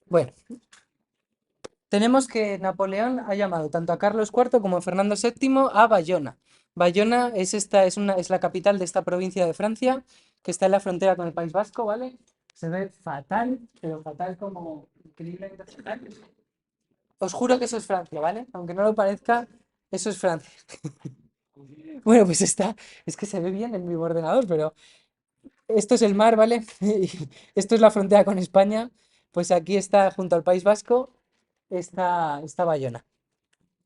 Bueno, tenemos que Napoleón ha llamado tanto a Carlos IV como a Fernando VII a Bayona. Bayona es la capital de esta provincia de Francia, que está en la frontera con el País Vasco, ¿vale? Se ve fatal, pero fatal como increíblemente fatal. Os juro que eso es Francia, ¿vale? Aunque no lo parezca, eso es Francia. Bueno, pues es que se ve bien en mi ordenador, pero esto es el mar, ¿vale? Y esto es la frontera con España. Pues aquí está, junto al País Vasco, está Bayona.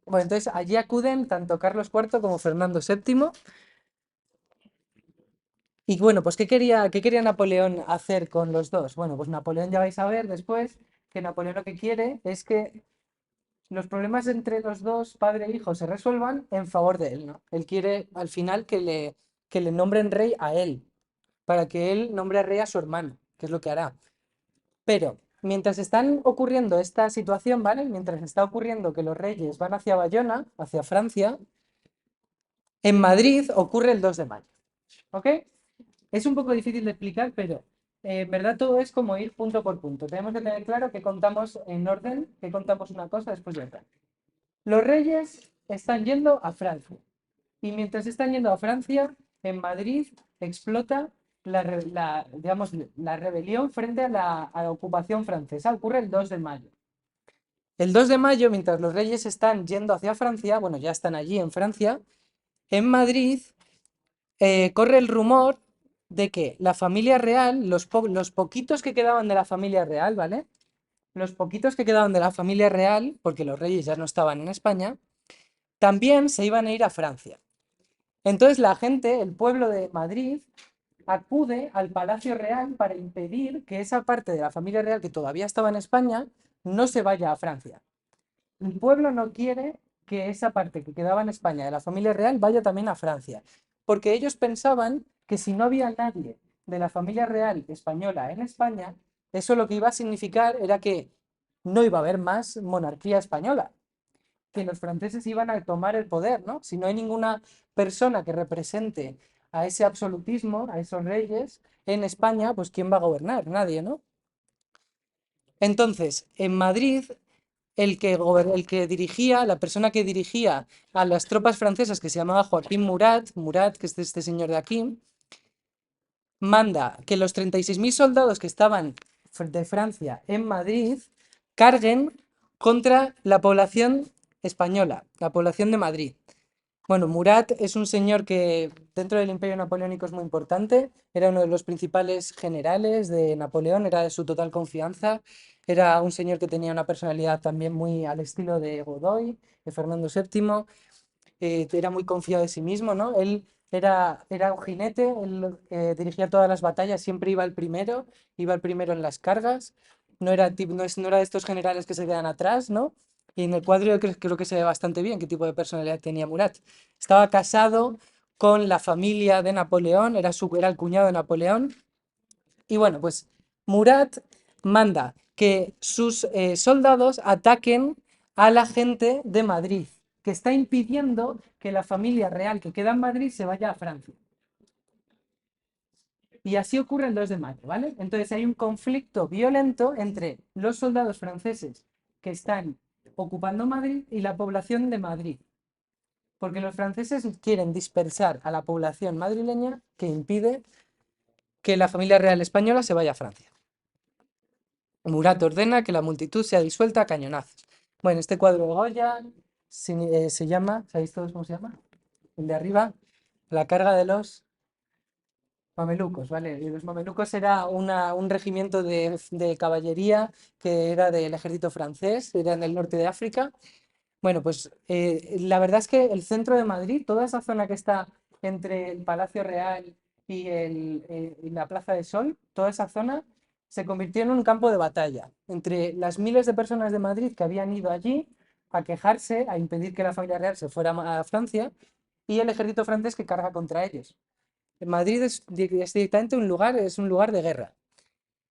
Bueno, entonces allí acuden tanto Carlos IV como Fernando VII. Y bueno, pues ¿qué quería Napoleón hacer con los dos? Bueno, pues Napoleón ya vais a ver después que Napoleón lo que quiere es que los problemas entre los dos, padre e hijo, se resuelvan en favor de él, ¿no? Él quiere al final que le nombren rey a él, para que él nombre rey a su hermano, que es lo que hará. Pero mientras están ocurriendo esta situación, ¿vale? Mientras está ocurriendo que los reyes van hacia Bayona, hacia Francia, en Madrid ocurre el 2 de mayo, ¿ok? Es un poco difícil de explicar, pero en verdad todo es como ir punto por punto. Tenemos que tener claro que contamos en orden, que contamos una cosa después de otra. Los reyes están yendo a Francia. Y mientras están yendo a Francia, en Madrid explota digamos, la rebelión frente a la ocupación francesa. Ocurre el 2 de mayo. El 2 de mayo, mientras los reyes están yendo hacia Francia, bueno, ya están allí en Francia, en Madrid corre el rumor de que la familia real, los poquitos que quedaban de la familia real, ¿vale? Los poquitos que quedaban de la familia real, porque los reyes ya no estaban en España, también se iban a ir a Francia. Entonces la gente, el pueblo de Madrid, acude al Palacio Real para impedir que esa parte de la familia real que todavía estaba en España no se vaya a Francia. El pueblo no quiere que esa parte que quedaba en España de la familia real vaya también a Francia, porque ellos pensaban que si no había nadie de la familia real española en España, eso lo que iba a significar era que no iba a haber más monarquía española, que los franceses iban a tomar el poder, ¿no? Si no hay ninguna persona que represente a ese absolutismo, a esos reyes en España, pues ¿quién va a gobernar? Nadie, ¿no? Entonces, en Madrid, el que dirigía, la persona que dirigía a las tropas francesas, que se llamaba Joaquín Murat, Murat, que es este señor de aquí, manda que los 36.000 soldados que estaban de Francia en Madrid carguen contra la población española, la población de Madrid. Bueno, Murat es un señor que dentro del Imperio Napoleónico es muy importante, era uno de los principales generales de Napoleón, era de su total confianza, era un señor que tenía una personalidad también muy al estilo de Godoy, de Fernando VII, era muy confiado de sí mismo, ¿no? Él era un jinete, él dirigía todas las batallas, siempre iba el primero en las cargas, no era de estos generales que se quedan atrás, ¿no? Y en el cuadro yo creo que se ve bastante bien qué tipo de personalidad tenía Murat. Estaba casado con la familia de Napoleón, era el cuñado de Napoleón, y bueno, pues Murat manda que sus soldados ataquen a la gente de Madrid, que está impidiendo que la familia real que queda en Madrid se vaya a Francia. Y así ocurre el 2 de mayo, ¿vale? Entonces hay un conflicto violento entre los soldados franceses que están ocupando Madrid y la población de Madrid, porque los franceses quieren dispersar a la población madrileña que impide que la familia real española se vaya a Francia. Murat ordena que la multitud sea disuelta a cañonazos. Bueno, este cuadro de Goya se llama, ¿sabéis todos cómo se llama? El de arriba, la carga de los mamelucos, ¿vale? Y los mamelucos era un regimiento de caballería que era del ejército francés, era en el norte de África. Bueno, pues la verdad es que el centro de Madrid, toda esa zona que está entre el Palacio Real y la Plaza de Sol, toda esa zona se convirtió en un campo de batalla entre las miles de personas de Madrid que habían ido allí a quejarse, a impedir que la familia real se fuera a Francia y el ejército francés que carga contra ellos. Madrid es directamente es un lugar de guerra.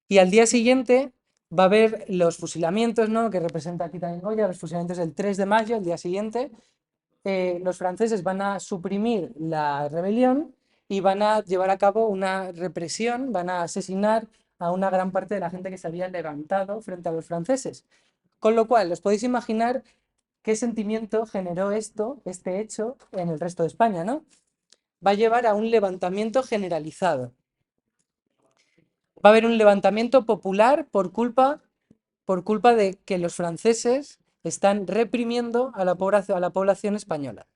Y al día siguiente va a haber los fusilamientos, ¿no? Que representa aquí también Goya, los fusilamientos del 3 de mayo, el día siguiente. Los franceses van a suprimir la rebelión y van a llevar a cabo una represión, van a asesinar a una gran parte de la gente que se había levantado frente a los franceses. Con lo cual, os podéis imaginar qué sentimiento generó este hecho, en el resto de España, ¿no? Va a llevar a un levantamiento generalizado. Va a haber un levantamiento popular por culpa de que los franceses están reprimiendo a la población española.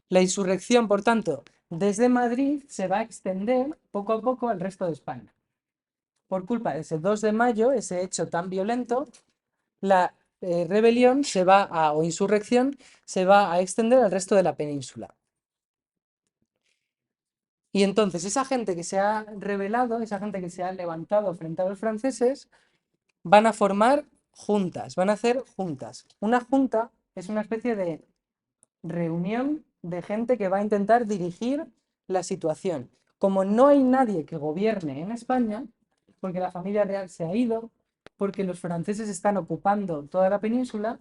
La insurrección, por tanto, desde Madrid se va a extender poco a poco al resto de España. Por culpa de ese 2 de mayo, ese hecho tan violento, la rebelión o insurrección se va a extender al resto de la península. Y entonces esa gente que se ha rebelado, esa gente que se ha levantado frente a los franceses, van a formar juntas, van a hacer juntas. Una junta es una especie de reunión de gente que va a intentar dirigir la situación. Como no hay nadie que gobierne en España, porque la familia real se ha ido, porque los franceses están ocupando toda la península,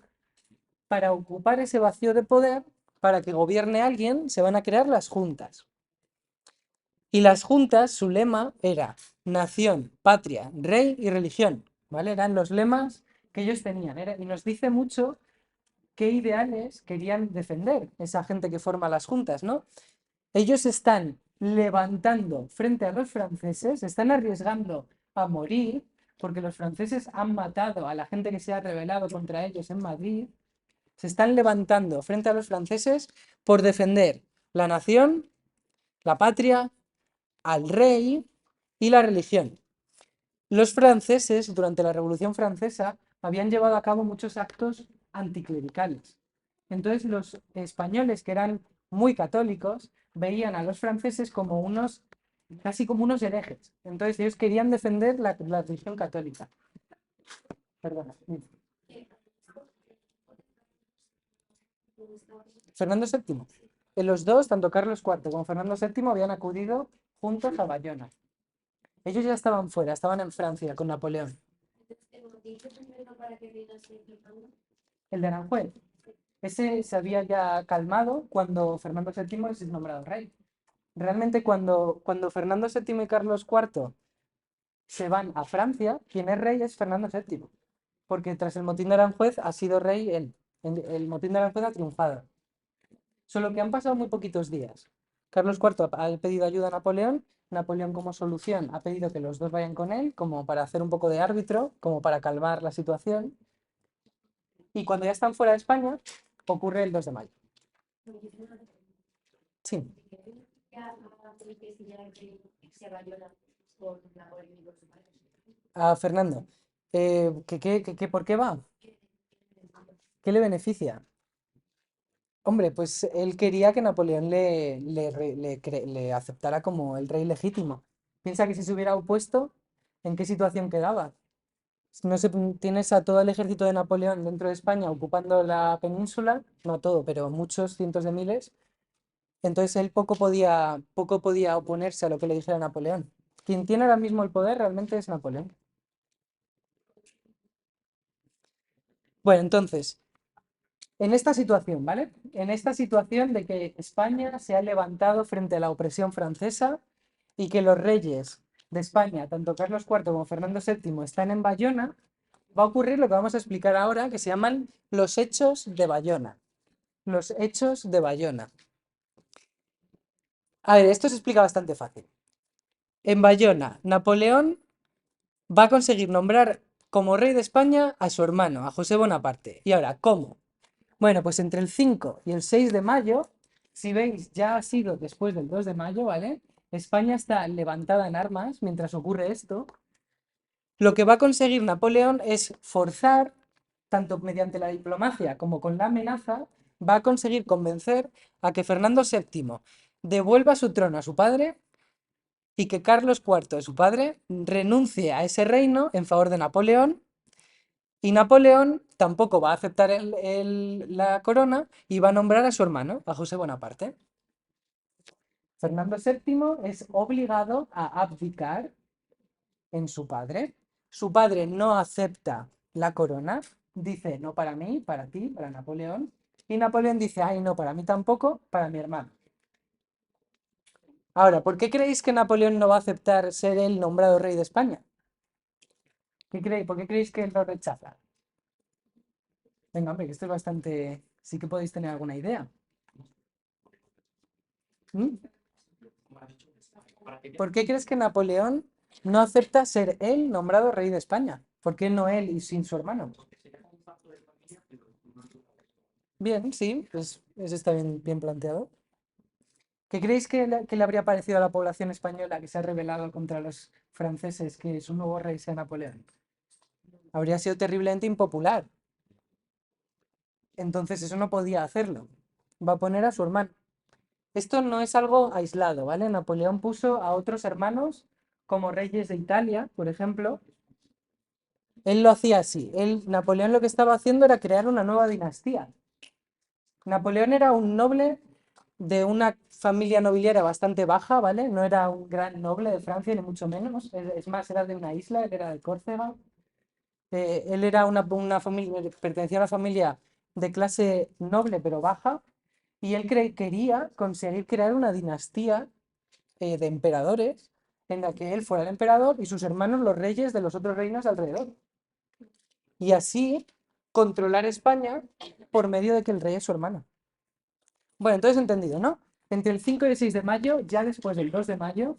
para ocupar ese vacío de poder, para que gobierne alguien, se van a crear las juntas. Y las juntas, su lema era nación, patria, rey y religión, ¿vale? Eran los lemas que ellos tenían. Y nos dice mucho qué ideales querían defender esa gente que forma las juntas, ¿no? Ellos están levantando frente a los franceses, están arriesgando a morir, porque los franceses han matado a la gente que se ha rebelado contra ellos en Madrid, se están levantando frente a los franceses por defender la nación, la patria, al rey y la religión. Los franceses, durante la Revolución Francesa, habían llevado a cabo muchos actos anticlericales. Entonces los españoles, que eran muy católicos, veían a los franceses como casi como unos herejes. Entonces ellos querían defender la religión católica. Perdona. Fernando VII. En los dos, tanto Carlos IV como Fernando VII, habían acudido juntos a Bayona. Ellos ya estaban fuera, estaban en Francia con Napoleón. El de Aranjuez. Ese se había ya calmado cuando Fernando VII es nombrado rey. Realmente cuando Fernando VII y Carlos IV se van a Francia, quien es rey es Fernando VII. Porque tras el motín de Aranjuez ha sido rey él. El motín de Aranjuez ha triunfado. Solo que han pasado muy poquitos días. Carlos IV ha pedido ayuda a Napoleón. Napoleón, como solución, ha pedido que los dos vayan con él, como para hacer un poco de árbitro, como para calmar la situación. Y cuando ya están fuera de España, ocurre el 2 de mayo. Sí. A Fernando. ¿Por qué va? ¿Qué le beneficia? Hombre, pues él quería que Napoleón le aceptara como el rey legítimo. Piensa que si se hubiera opuesto, ¿en qué situación quedaba? No sé, tienes a todo el ejército de Napoleón dentro de España ocupando la península, no todo, pero muchos cientos de miles. Entonces él poco podía oponerse a lo que le dijera Napoleón. Quien tiene ahora mismo el poder realmente es Napoleón. Bueno, entonces, en esta situación, ¿vale? En esta situación de que España se ha levantado frente a la opresión francesa y que los reyes de España, tanto Carlos IV como Fernando VII, están en Bayona, va a ocurrir lo que vamos a explicar ahora, que se llaman los hechos de Bayona. Los hechos de Bayona. A ver, esto se explica bastante fácil. En Bayona, Napoleón va a conseguir nombrar como rey de España a su hermano, a José Bonaparte. ¿Y ahora cómo? Bueno, pues entre el 5 y el 6 de mayo, si veis, ya ha sido después del 2 de mayo, ¿vale? España está levantada en armas mientras ocurre esto. Lo que va a conseguir Napoleón es forzar, tanto mediante la diplomacia como con la amenaza, va a conseguir convencer a que Fernando VII devuelva su trono a su padre y que Carlos IV, su padre, renuncie a ese reino en favor de Napoleón. Y Napoleón tampoco va a aceptar la corona y va a nombrar a su hermano, a José Bonaparte. Fernando VII es obligado a abdicar en su padre. Su padre no acepta la corona, dice no para mí, para ti, para Napoleón. Y Napoleón dice, ay, no, para mí tampoco, para mi hermano. Ahora, ¿por qué creéis que Napoleón no va a aceptar ser él nombrado rey de España? ¿Qué creéis? ¿Por qué creéis que él lo rechaza? Venga, hombre, que esto es bastante... Sí que podéis tener alguna idea. ¿Mm? ¿Por qué crees que Napoleón no acepta ser él nombrado rey de España? ¿Por qué no él y sin su hermano? Bien, sí, pues eso está bien planteado. ¿Qué creéis que le habría parecido a la población española que se ha rebelado contra los franceses que su nuevo rey sea Napoleón? Habría sido terriblemente impopular. Entonces eso no podía hacerlo. Va a poner a su hermano. Esto no es algo aislado, ¿vale? Napoleón puso a otros hermanos como reyes de Italia, por ejemplo. Él lo hacía así. Napoleón lo que estaba haciendo era crear una nueva dinastía. Napoleón era un noble de una familia nobiliaria bastante baja, ¿vale? No era un gran noble de Francia, ni mucho menos. Es más, era de una isla, él era de Córcega. Él era una familia, pertenecía a una familia de clase noble pero baja. Y él quería conseguir crear una dinastía de emperadores en la que él fuera el emperador y sus hermanos los reyes de los otros reinos alrededor. Y así controlar España por medio de que el rey es su hermano. Bueno, entonces entendido, ¿no? Entre el 5 y el 6 de mayo, ya después del 2 de mayo,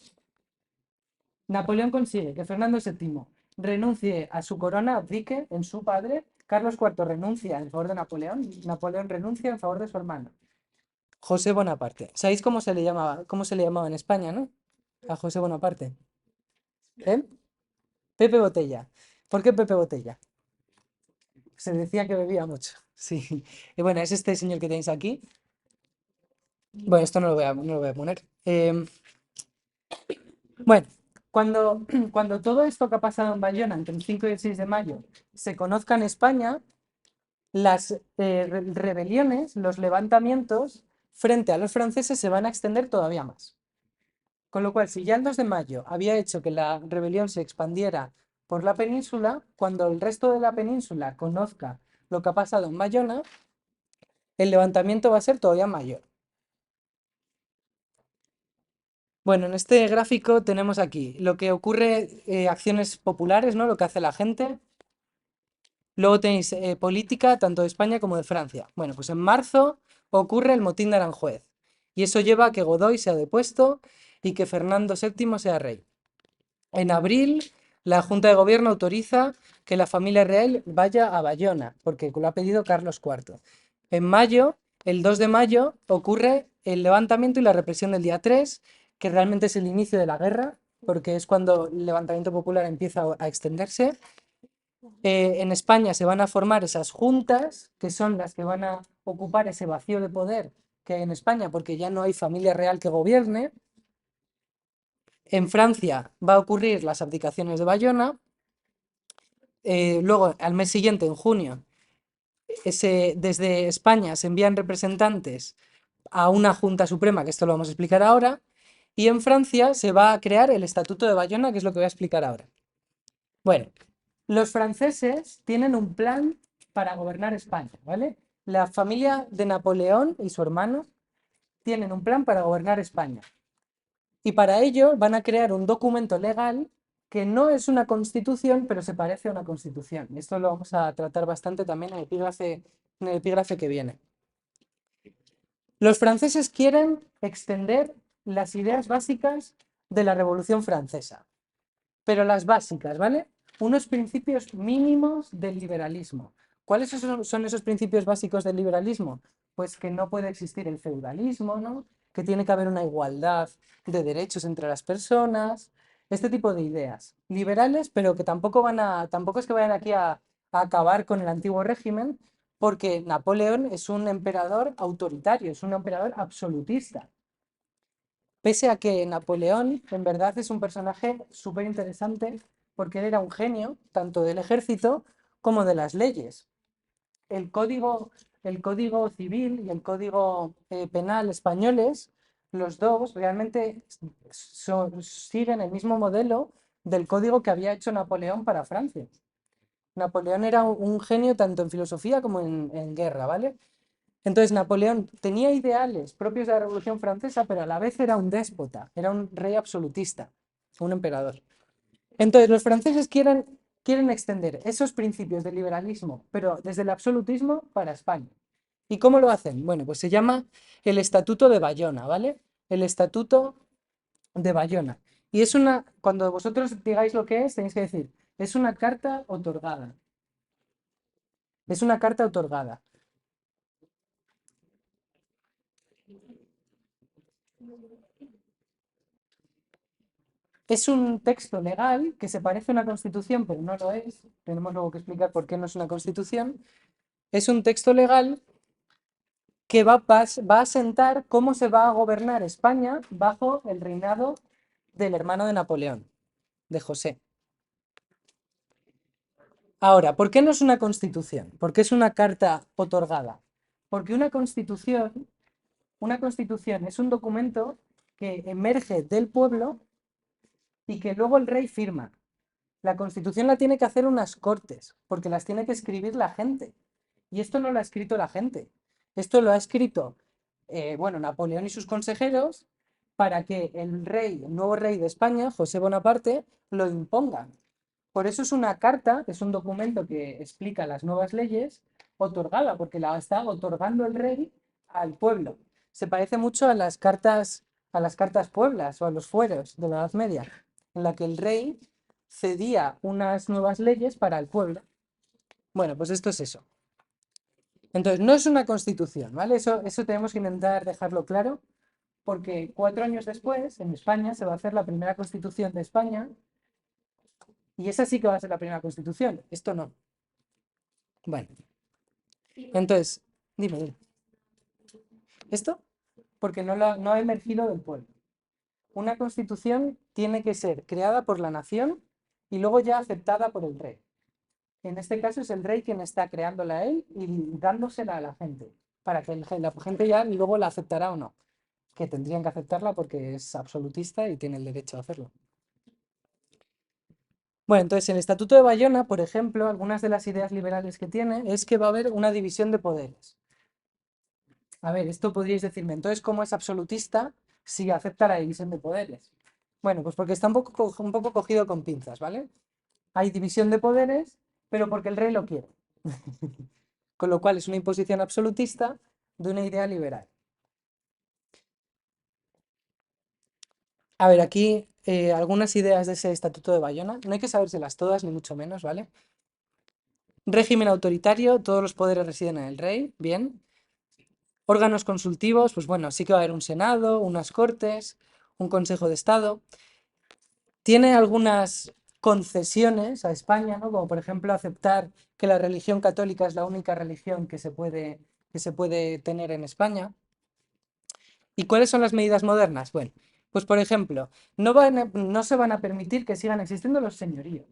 Napoleón consigue que Fernando VII renuncie a su corona, abdique en su padre, Carlos IV renuncia en favor de Napoleón, Napoleón renuncia en favor de su hermano, José Bonaparte. ¿Sabéis cómo se le llamaba en España, no? A José Bonaparte. ¿Eh? Pepe Botella. ¿Por qué Pepe Botella? Se decía que bebía mucho. Sí. Y bueno, es este señor que tenéis aquí. Bueno, esto no lo voy a poner. Bueno, cuando todo esto que ha pasado en Bayona entre el 5 y el 6 de mayo se conozca en España, las rebeliones, los levantamientos frente a los franceses se van a extender todavía más. Con lo cual, si ya el 2 de mayo había hecho que la rebelión se expandiera por la península, cuando el resto de la península conozca lo que ha pasado en Bayona, el levantamiento va a ser todavía mayor. Bueno, en este gráfico tenemos aquí lo que ocurre, acciones populares, ¿no? Lo que hace la gente. Luego tenéis política tanto de España como de Francia. Bueno, pues en marzo ocurre el motín de Aranjuez y eso lleva a que Godoy sea depuesto y que Fernando VII sea rey. En abril, la Junta de Gobierno autoriza que la familia real vaya a Bayona, porque lo ha pedido Carlos IV. En mayo, el 2 de mayo, ocurre el levantamiento y la represión del día 3, que realmente es el inicio de la guerra, porque es cuando el levantamiento popular empieza a extenderse. En España se van a formar esas juntas, que son las que van a ocupar ese vacío de poder que hay en España, porque ya no hay familia real que gobierne. En Francia va a ocurrir las abdicaciones de Bayona. Luego, al mes siguiente, en junio, desde España se envían representantes a una Junta Suprema, que esto lo vamos a explicar ahora, y en Francia se va a crear el Estatuto de Bayona, que es lo que voy a explicar ahora. Bueno, los franceses tienen un plan para gobernar España, ¿vale? La familia de Napoleón y su hermano tienen un plan para gobernar España. Y para ello van a crear un documento legal que no es una constitución, pero se parece a una constitución. Y esto lo vamos a tratar bastante también en el epígrafe que viene. Los franceses quieren extender las ideas básicas de la Revolución Francesa, pero las básicas, ¿vale? Unos principios mínimos del liberalismo. ¿Cuáles son esos principios básicos del liberalismo? Pues que no puede existir el feudalismo, ¿no? Que tiene que haber una igualdad de derechos entre las personas, este tipo de ideas liberales, pero que tampoco es que vayan aquí a acabar con el antiguo régimen, porque Napoleón es un emperador autoritario, es un emperador absolutista. Pese a que Napoleón en verdad es un personaje súper interesante porque él era un genio tanto del ejército como de las leyes. El código, el código civil y el código penal españoles, los dos realmente siguen el mismo modelo del código que había hecho Napoleón para Francia. Napoleón era un genio tanto en filosofía como en guerra, ¿vale? Entonces Napoleón tenía ideales propios de la Revolución Francesa, pero a la vez era un déspota, era un rey absolutista, un emperador. Entonces los franceses quieren extender esos principios del liberalismo, pero desde el absolutismo para España. ¿Y cómo lo hacen? Bueno, pues se llama el Estatuto de Bayona, ¿vale? El Estatuto de Bayona. Y es cuando vosotros digáis lo que es, tenéis que decir, es una carta otorgada. Es una carta otorgada. Es un texto legal que se parece a una constitución, pero no lo es. Tenemos luego que explicar por qué no es una constitución. Es un texto legal que va a sentar cómo se va a gobernar España bajo el reinado del hermano de Napoleón, de José. Ahora, ¿por qué no es una constitución? ¿Por qué es una carta otorgada? Porque una constitución es un documento que emerge del pueblo y que luego el rey firma. La constitución la tiene que hacer unas cortes, porque las tiene que escribir la gente. Y esto no lo ha escrito la gente. Esto lo ha escrito, bueno, Napoleón y sus consejeros para que el nuevo rey de España, José Bonaparte, lo imponga. Por eso es una carta, es un documento que explica las nuevas leyes, otorgada, porque la está otorgando el rey al pueblo. Se parece mucho a las cartas pueblas o a los fueros de la Edad Media, en la que el rey cedía unas nuevas leyes para el pueblo. Bueno, pues esto es eso. Entonces, no es una constitución, ¿vale? Eso tenemos que intentar dejarlo claro, porque 4 años después, en España, se va a hacer la primera constitución de España, y esa sí que va a ser la primera constitución. Esto no. Bueno, entonces, dime. ¿Esto? Porque no ha emergido del pueblo. Una constitución tiene que ser creada por la nación y luego ya aceptada por el rey. En este caso es el rey quien está creándola a él y dándosela a la gente, para que la gente ya luego la aceptará o no. Que tendrían que aceptarla porque es absolutista y tiene el derecho a hacerlo. Bueno, entonces el Estatuto de Bayona, por ejemplo, algunas de las ideas liberales que tiene es que va a haber una división de poderes. A ver, esto podríais decirme, entonces, ¿cómo es absolutista si acepta la división de poderes? Bueno, pues porque está un poco cogido con pinzas, ¿vale? Hay división de poderes, pero porque el rey lo quiere. Con lo cual es una imposición absolutista de una idea liberal. A ver, aquí algunas ideas de ese Estatuto de Bayona. No hay que sabérselas todas, ni mucho menos, ¿vale? Régimen autoritario, todos los poderes residen en el rey, bien. Órganos consultivos, pues bueno, sí que va a haber un Senado, unas Cortes, un Consejo de Estado. Tiene algunas concesiones a España, ¿no? Como por ejemplo aceptar que la religión católica es la única religión que se puede tener en España. ¿Y cuáles son las medidas modernas? Bueno, pues por ejemplo, no se van a permitir que sigan existiendo los señoríos.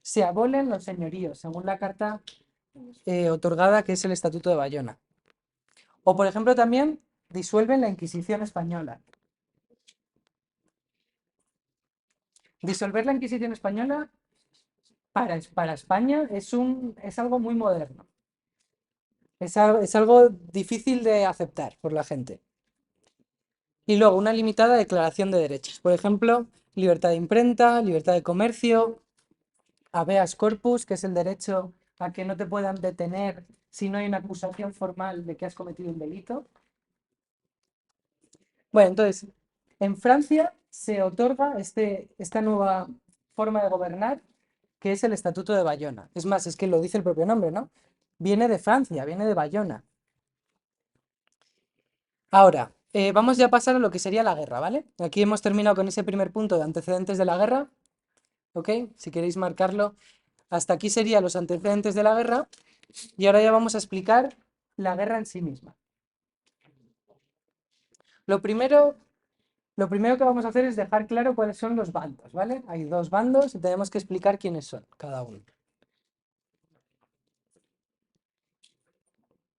Se abolen los señoríos, según la carta otorgada que es el Estatuto de Bayona. O por ejemplo también disuelven la Inquisición española. Disolver la Inquisición española para España es algo muy moderno. Es algo difícil de aceptar por la gente. Y luego una limitada declaración de derechos. Por ejemplo, libertad de imprenta, libertad de comercio, habeas corpus, que es el derecho a que no te puedan detener si no hay una acusación formal de que has cometido un delito. Bueno, entonces, en Francia se otorga esta nueva forma de gobernar, que es el Estatuto de Bayona. Es más, es que lo dice el propio nombre, ¿no? Viene de Francia, viene de Bayona. Ahora, vamos ya a pasar a lo que sería la guerra, ¿vale? Aquí hemos terminado con ese primer punto de antecedentes de la guerra, ¿ok? Si queréis marcarlo, hasta aquí serían los antecedentes de la guerra y ahora ya vamos a explicar la guerra en sí misma. Lo primero, lo primero que vamos a hacer es dejar claro cuáles son los bandos, ¿vale? Hay dos bandos y tenemos que explicar quiénes son cada uno.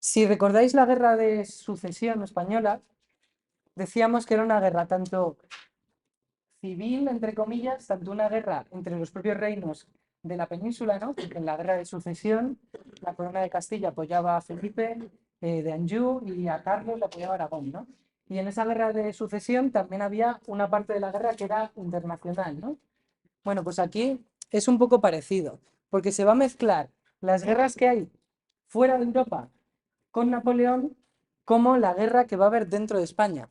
Si recordáis la guerra de sucesión española, decíamos que era una guerra tanto civil, entre comillas, tanto una guerra entre los propios reinos de la península, ¿no? Porque en la guerra de sucesión la corona de Castilla apoyaba a Felipe de Anjou y a Carlos le apoyaba Aragón, ¿no? Y en esa guerra de sucesión también había una parte de la guerra que era internacional, ¿no? Bueno, pues aquí es un poco parecido, porque se va a mezclar las guerras que hay fuera de Europa con Napoleón como la guerra que va a haber dentro de España.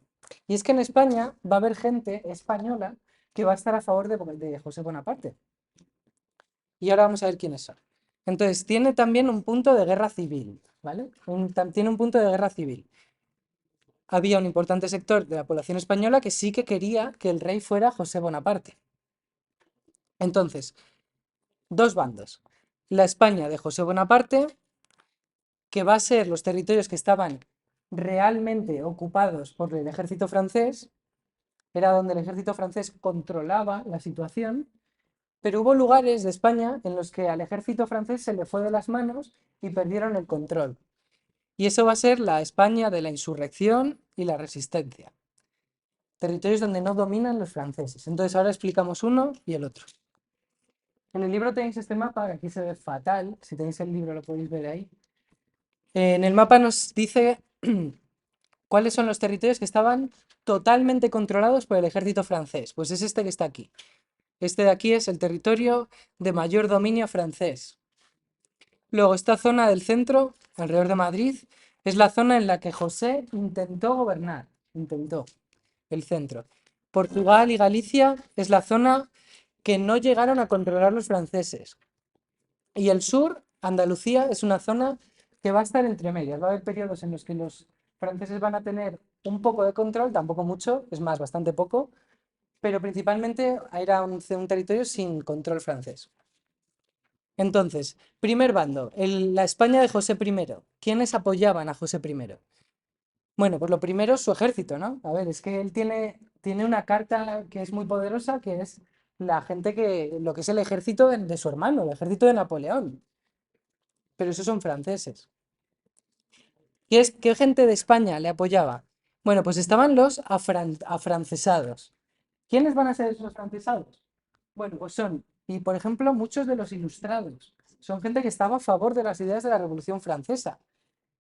Y es que en España va a haber gente española que va a estar a favor de José Bonaparte. Y ahora vamos a ver quiénes son. Entonces, tiene también un punto de guerra civil, ¿vale? Tiene un punto de guerra civil. Había un importante sector de la población española que sí que quería que el rey fuera José Bonaparte. Entonces, dos bandos. La España de José Bonaparte, que va a ser los territorios que estaban realmente ocupados por el ejército francés, era donde el ejército francés controlaba la situación, pero hubo lugares de España en los que al ejército francés se le fue de las manos y perdieron el control. Y eso va a ser la España de la insurrección y la resistencia. Territorios donde no dominan los franceses. Entonces ahora explicamos uno y el otro. En el libro tenéis este mapa, que aquí se ve fatal. Si tenéis el libro lo podéis ver ahí. En el mapa nos dice cuáles son los territorios que estaban totalmente controlados por el ejército francés. Pues es este que está aquí. Este de aquí es el territorio de mayor dominio francés. Luego, esta zona del centro, alrededor de Madrid, es la zona en la que José intentó gobernar. Intentó el centro. Portugal y Galicia es la zona que no llegaron a controlar los franceses. Y el sur, Andalucía, es una zona que va a estar entre medias. Va a haber periodos en los que los franceses van a tener un poco de control, tampoco mucho, es más, bastante poco, pero principalmente era un territorio sin control francés. Entonces, primer bando, la España de José I. ¿Quiénes apoyaban a José I? Bueno, pues lo primero es su ejército, ¿no? A ver, es que él tiene una carta que es muy poderosa, que es la gente lo que es el ejército de su hermano, el ejército de Napoleón. Pero esos son franceses. ¿Qué gente de España le apoyaba? Bueno, pues estaban los afrancesados. ¿Quiénes van a ser esos afrancesados? Bueno, pues y por ejemplo, muchos de los ilustrados. Son gente que estaba a favor de las ideas de la Revolución Francesa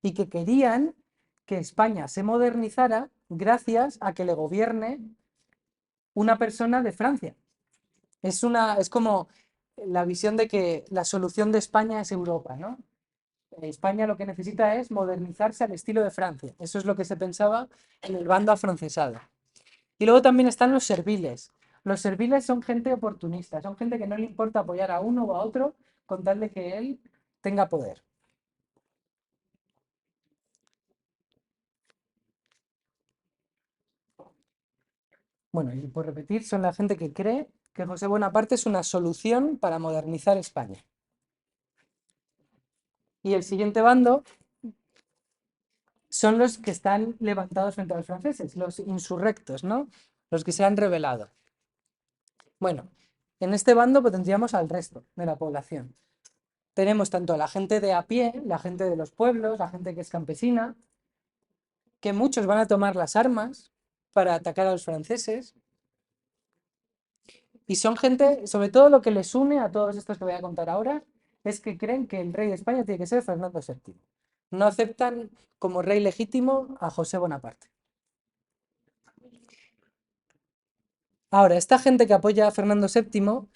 y que querían que España se modernizara gracias a que le gobierne una persona de Francia. Es como la visión de que la solución de España es Europa, ¿no? España lo que necesita es modernizarse al estilo de Francia. Eso es lo que se pensaba en el bando afrancesado. Y luego también están los serviles. Los serviles son gente oportunista, son gente que no le importa apoyar a uno o a otro con tal de que él tenga poder. Bueno, y por repetir, son la gente que cree que José Bonaparte es una solución para modernizar España. Y el siguiente bando son los que están levantados frente a los franceses, los insurrectos, ¿no? Los que se han rebelado. Bueno, en este bando pues, tendríamos al resto de la población. Tenemos tanto a la gente de a pie, la gente de los pueblos, la gente que es campesina, que muchos van a tomar las armas para atacar a los franceses. Y son gente, sobre todo lo que les une a todos estos que voy a contar ahora, es que creen que el rey de España tiene que ser Fernando VII. No aceptan como rey legítimo a José Bonaparte. Ahora, esta gente que apoya a Fernando VII,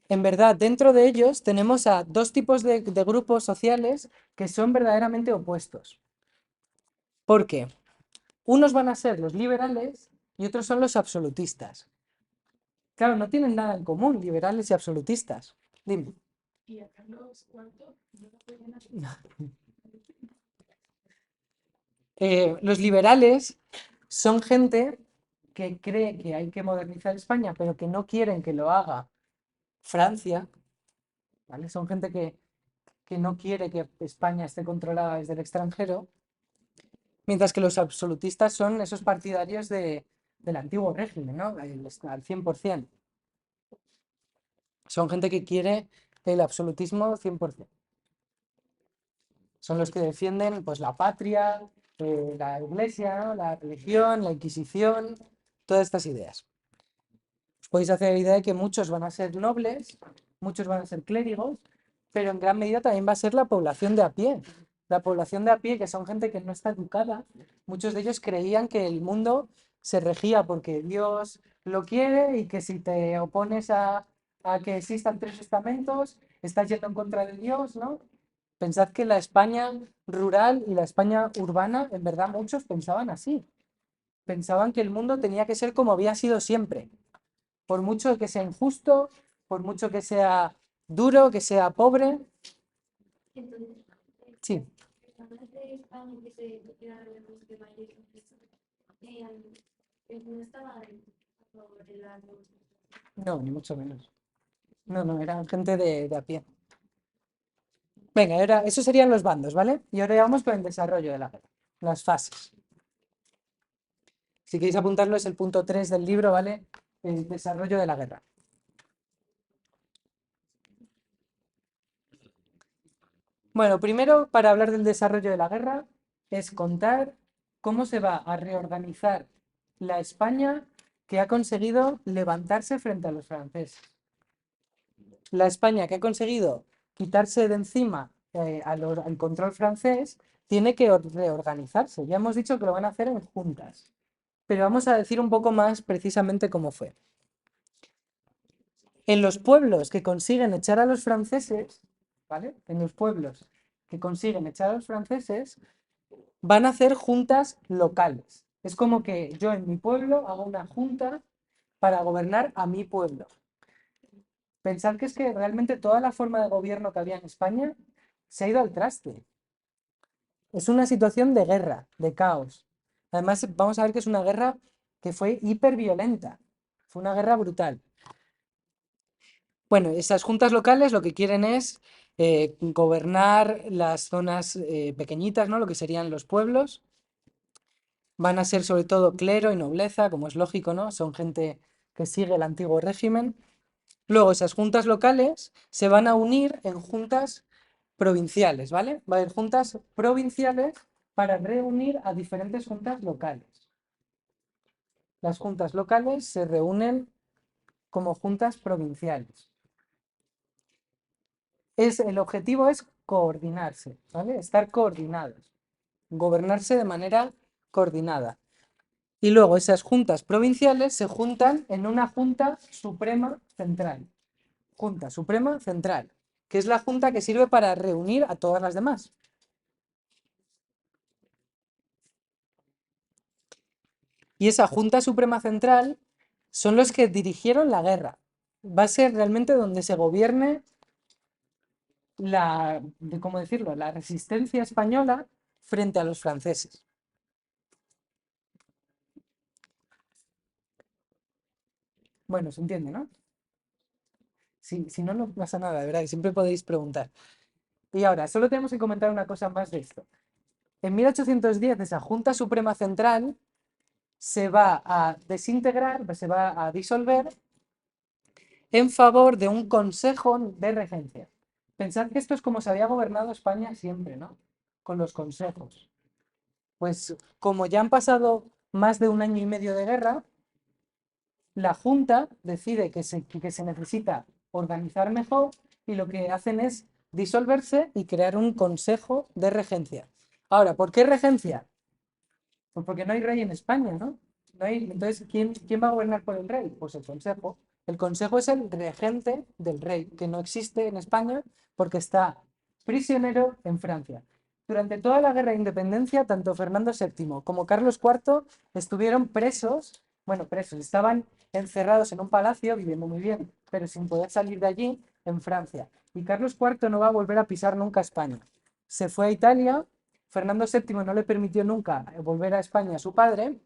en verdad, dentro de ellos tenemos a dos tipos de grupos sociales que son verdaderamente opuestos. ¿Por qué? Unos van a ser los liberales y otros son los absolutistas. Claro, no tienen nada en común, liberales y absolutistas. Dime. ¿Y a Carlos cuánto? Los liberales son gente que cree que hay que modernizar España, pero que no quieren que lo haga Francia, ¿vale? Son gente que no quiere que España esté controlada desde el extranjero, mientras que los absolutistas son esos partidarios del antiguo régimen, ¿no? Al 100%. Son gente que quiere el absolutismo 100%. Son los que defienden pues, la patria, la iglesia, ¿no? La religión, la Inquisición, todas estas ideas. Os podéis hacer la idea de que muchos van a ser nobles muchos van a ser clérigos, pero en gran medida también va a ser la población de a pie. La población de a pie, que son gente que no está educada, muchos de ellos creían que el mundo se regía porque Dios lo quiere y que si te opones a que existan tres estamentos, estás yendo en contra de Dios, ¿no? Pensad que la España rural y la España urbana, en verdad muchos pensaban así. Pensaban que el mundo tenía que ser como había sido siempre. Por mucho que sea injusto, por mucho que sea duro, que sea pobre. Entonces, Sí, hablas de España que se quedaron los de Valle, no estaba a favor de la no, ni mucho menos. No, no, eran gente de a pie. Venga, ahora, esos serían los bandos, ¿vale? Y ahora vamos con el desarrollo de la guerra, las fases. Si queréis apuntarlo, es el punto 3 del libro, ¿vale? El desarrollo de la guerra. Bueno, primero, para hablar del desarrollo de la guerra, es contar cómo se va a reorganizar la España que ha conseguido levantarse frente a los franceses. La España que ha conseguido quitarse de encima al control francés tiene que reorganizarse. Ya hemos dicho que lo van a hacer en juntas, pero vamos a decir un poco más precisamente cómo fue. En los pueblos que consiguen echar a los franceses, ¿vale? En los pueblos que consiguen echar a los franceses, van a hacer juntas locales. Es como que yo en mi pueblo hago una junta para gobernar a mi pueblo. Pensar que es que realmente toda la forma de gobierno que había en España se ha ido al traste. Es una situación de guerra, de caos. Además, vamos a ver que es una guerra que fue hiperviolenta. Fue una guerra brutal. Bueno, esas juntas locales lo que quieren es gobernar las zonas pequeñitas, ¿no? Lo que serían los pueblos. Van a ser sobre todo clero y nobleza, como es lógico, ¿no? Son gente que sigue el antiguo régimen. Luego, esas juntas locales se van a unir en juntas provinciales, ¿vale? Va a haber juntas provinciales para reunir a diferentes juntas locales. Las juntas locales se reúnen como juntas provinciales. El objetivo es coordinarse, ¿vale? Estar coordinados, gobernarse de manera coordinada. Y luego esas juntas provinciales se juntan en una Junta Suprema Central. Junta Suprema Central, que es la junta que sirve para reunir a todas las demás. Y esa Junta Suprema Central son los que dirigieron la guerra. Va a ser realmente donde se gobierne ¿cómo decirlo? La resistencia española frente a los franceses. Bueno, se entiende, ¿no? Si no, no pasa nada, de verdad, que siempre podéis preguntar. Y ahora, solo tenemos que comentar una cosa más de esto. En 1810, esa Junta Suprema Central se va a desintegrar, se va a disolver en favor de un consejo de regencia. Pensad que esto es como se había gobernado España siempre, ¿no? Con los consejos. Pues como ya han pasado más de un año y medio de guerra, la Junta decide que se necesita organizar mejor y lo que hacen es disolverse y crear un consejo de regencia. Ahora, ¿por qué regencia? Pues porque no hay rey en España, ¿no? Entonces, ¿quién va a gobernar por el rey? Pues el consejo. El consejo es el regente del rey, que no existe en España porque está prisionero en Francia. Durante toda la guerra de independencia, tanto Fernando VII como Carlos IV estuvieron presos, bueno, presos, estaban encerrados en un palacio, viviendo muy bien, pero sin poder salir de allí, en Francia. Y Carlos IV no va a volver a pisar nunca España. Se fue a Italia. Fernando VII no le permitió nunca volver a España a su padre,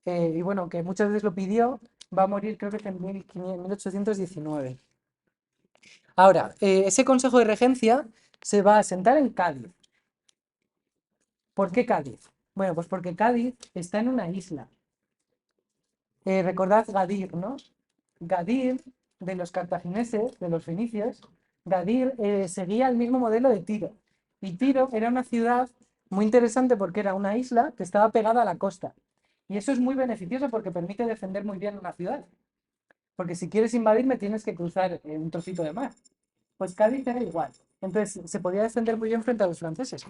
y bueno, que muchas veces lo pidió, va a morir creo que en 1819. Ahora, ese Consejo de Regencia se va a sentar en Cádiz. ¿Por qué Cádiz? Bueno, pues porque Cádiz está en una isla. Recordad Gadir, ¿no? Gadir, de los cartagineses, de los fenicios, Gadir seguía el mismo modelo de Tiro. Y Tiro era una ciudad muy interesante porque era una isla que estaba pegada a la costa. Y eso es muy beneficioso porque permite defender muy bien una ciudad. porque si quieres invadirme tienes que cruzar un trocito de mar. Pues Cádiz era igual. Entonces se podía defender muy bien frente a los franceses.